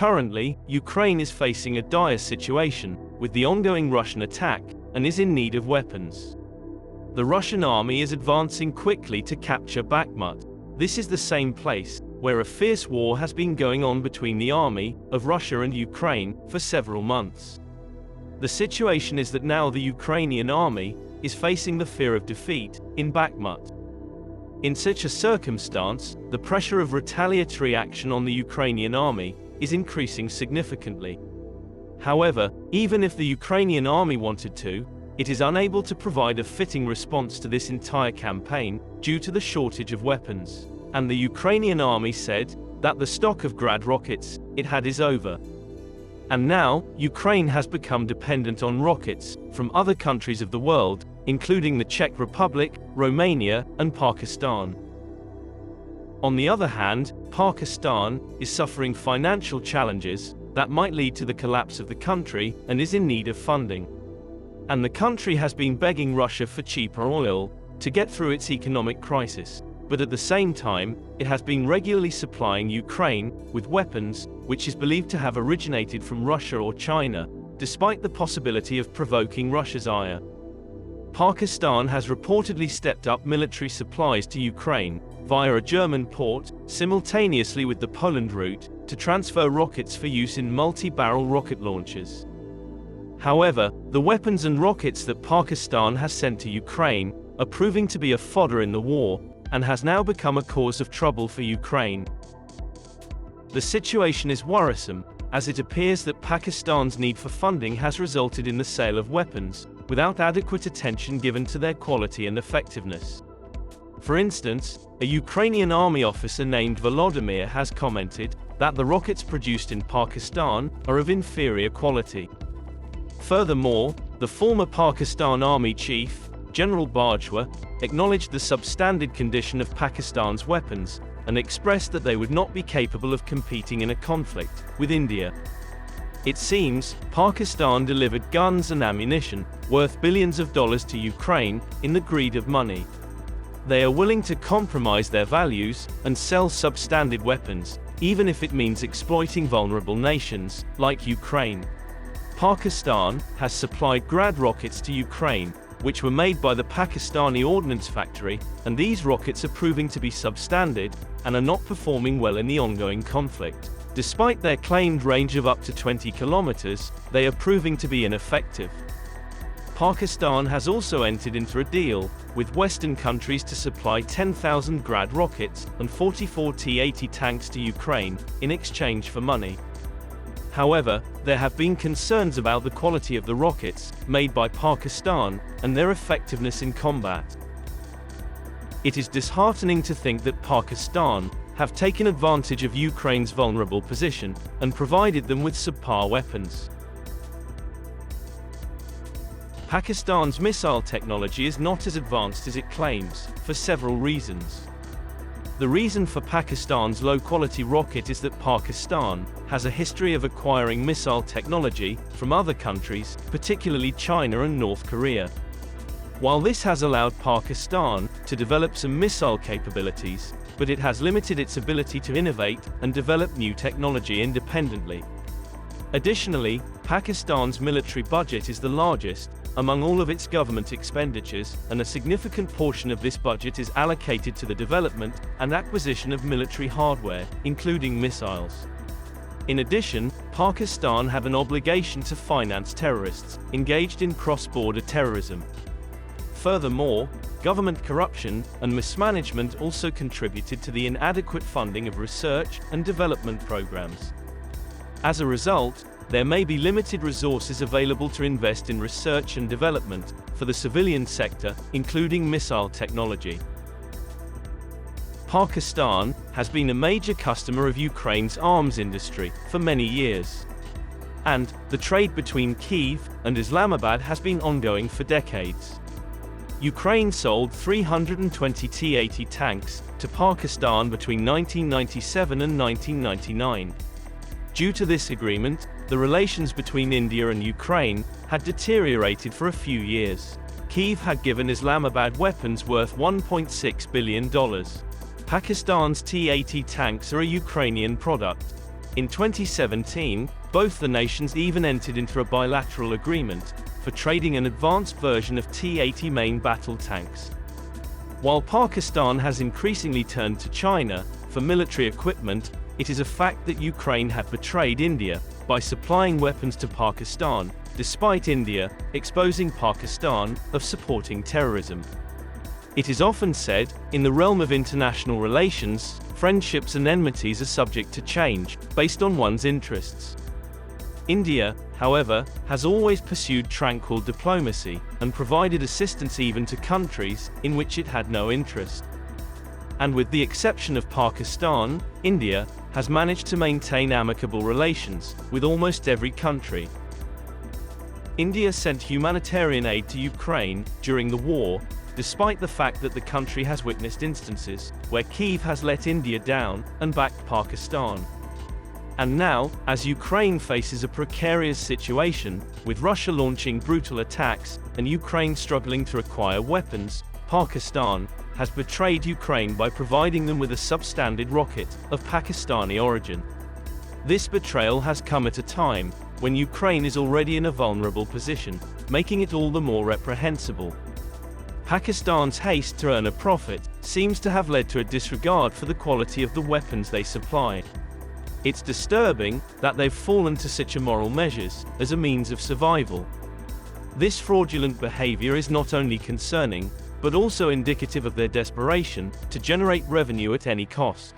Currently, Ukraine is facing a dire situation, with the ongoing Russian attack, and is in need of weapons. The Russian army is advancing quickly to capture Bakhmut. This is the same place, where a fierce war has been going on between the army of Russia and Ukraine for several months. The situation is that now the Ukrainian army is facing the fear of defeat in Bakhmut. In such a circumstance, the pressure of retaliatory action on the Ukrainian army is increasing significantly. However, even if the Ukrainian army wanted to, it is unable to provide a fitting response to this entire campaign due to the shortage of weapons. And the Ukrainian army said that the stock of Grad rockets it had is over. And now, Ukraine has become dependent on rockets from other countries of the world, including the Czech Republic, Romania, and Pakistan. On the other hand, Pakistan is suffering financial challenges that might lead to the collapse of the country and is in need of funding. And the country has been begging Russia for cheaper oil to get through its economic crisis. But at the same time, it has been regularly supplying Ukraine with weapons, which is believed to have originated from Russia or China, despite the possibility of provoking Russia's ire. Pakistan has reportedly stepped up military supplies to Ukraine via a German port, simultaneously with the Poland route, to transfer rockets for use in multi-barrel rocket launchers. However, the weapons and rockets that Pakistan has sent to Ukraine are proving to be a fodder in the war, and has now become a cause of trouble for Ukraine. The situation is worrisome, as it appears that Pakistan's need for funding has resulted in the sale of weapons, without adequate attention given to their quality and effectiveness. For instance, a Ukrainian army officer named Volodymyr has commented that the rockets produced in Pakistan are of inferior quality. Furthermore, the former Pakistan Army chief, General Bajwa, acknowledged the substandard condition of Pakistan's weapons, and expressed that they would not be capable of competing in a conflict with India. It seems, Pakistan delivered guns and ammunition, worth billions of dollars to Ukraine, in the greed of money. They are willing to compromise their values, and sell substandard weapons, even if it means exploiting vulnerable nations, like Ukraine. Pakistan has supplied Grad rockets to Ukraine, which were made by the Pakistani Ordnance Factory, and these rockets are proving to be substandard, and are not performing well in the ongoing conflict. Despite their claimed range of up to 20 kilometers, they are proving to be ineffective. Pakistan has also entered into a deal with Western countries to supply 10,000 Grad rockets and 44 T-80 tanks to Ukraine, in exchange for money. However, there have been concerns about the quality of the rockets made by Pakistan and their effectiveness in combat. It is disheartening to think that Pakistan have taken advantage of Ukraine's vulnerable position and provided them with subpar weapons. Pakistan's missile technology is not as advanced as it claims, for several reasons. The reason for Pakistan's low-quality rocket is that Pakistan has a history of acquiring missile technology from other countries, particularly China and North Korea. While this has allowed Pakistan to develop some missile capabilities, but it has limited its ability to innovate and develop new technology independently. Additionally, Pakistan's military budget is the largest among all of its government expenditures, and a significant portion of this budget is allocated to the development and acquisition of military hardware, including missiles. In addition, Pakistan have an obligation to finance terrorists engaged in cross-border terrorism. Furthermore, government corruption and mismanagement also contributed to the inadequate funding of research and development programs. As a result, there may be limited resources available to invest in research and development for the civilian sector, including missile technology. Pakistan has been a major customer of Ukraine's arms industry for many years. And the trade between Kyiv and Islamabad has been ongoing for decades. Ukraine sold 320 T-80 tanks to Pakistan between 1997 and 1999. Due to this agreement, the relations between India and Ukraine had deteriorated for a few years. Kyiv had given Islamabad weapons worth $1.6 billion. Pakistan's T-80 tanks are a Ukrainian product. In 2017, both the nations even entered into a bilateral agreement for trading an advanced version of T-80 main battle tanks. While Pakistan has increasingly turned to China for military equipment, it is a fact that Ukraine had betrayed India by supplying weapons to Pakistan, despite India exposing Pakistan of supporting terrorism. It is often said, in the realm of international relations, friendships and enmities are subject to change, based on one's interests. India, however, has always pursued tranquil diplomacy, and provided assistance even to countries in which it had no interest. And with the exception of Pakistan, India has managed to maintain amicable relations with almost every country. India sent humanitarian aid to Ukraine during the war, despite the fact that the country has witnessed instances where Kyiv has let India down and backed Pakistan. And now, as Ukraine faces a precarious situation, with Russia launching brutal attacks and Ukraine struggling to acquire weapons, Pakistan has betrayed Ukraine by providing them with a substandard rocket of Pakistani origin. This betrayal has come at a time when Ukraine is already in a vulnerable position, making it all the more reprehensible. Pakistan's haste to earn a profit seems to have led to a disregard for the quality of the weapons they supply. It's disturbing that they've fallen to such immoral measures as a means of survival. This fraudulent behavior is not only concerning, but also indicative of their desperation to generate revenue at any cost.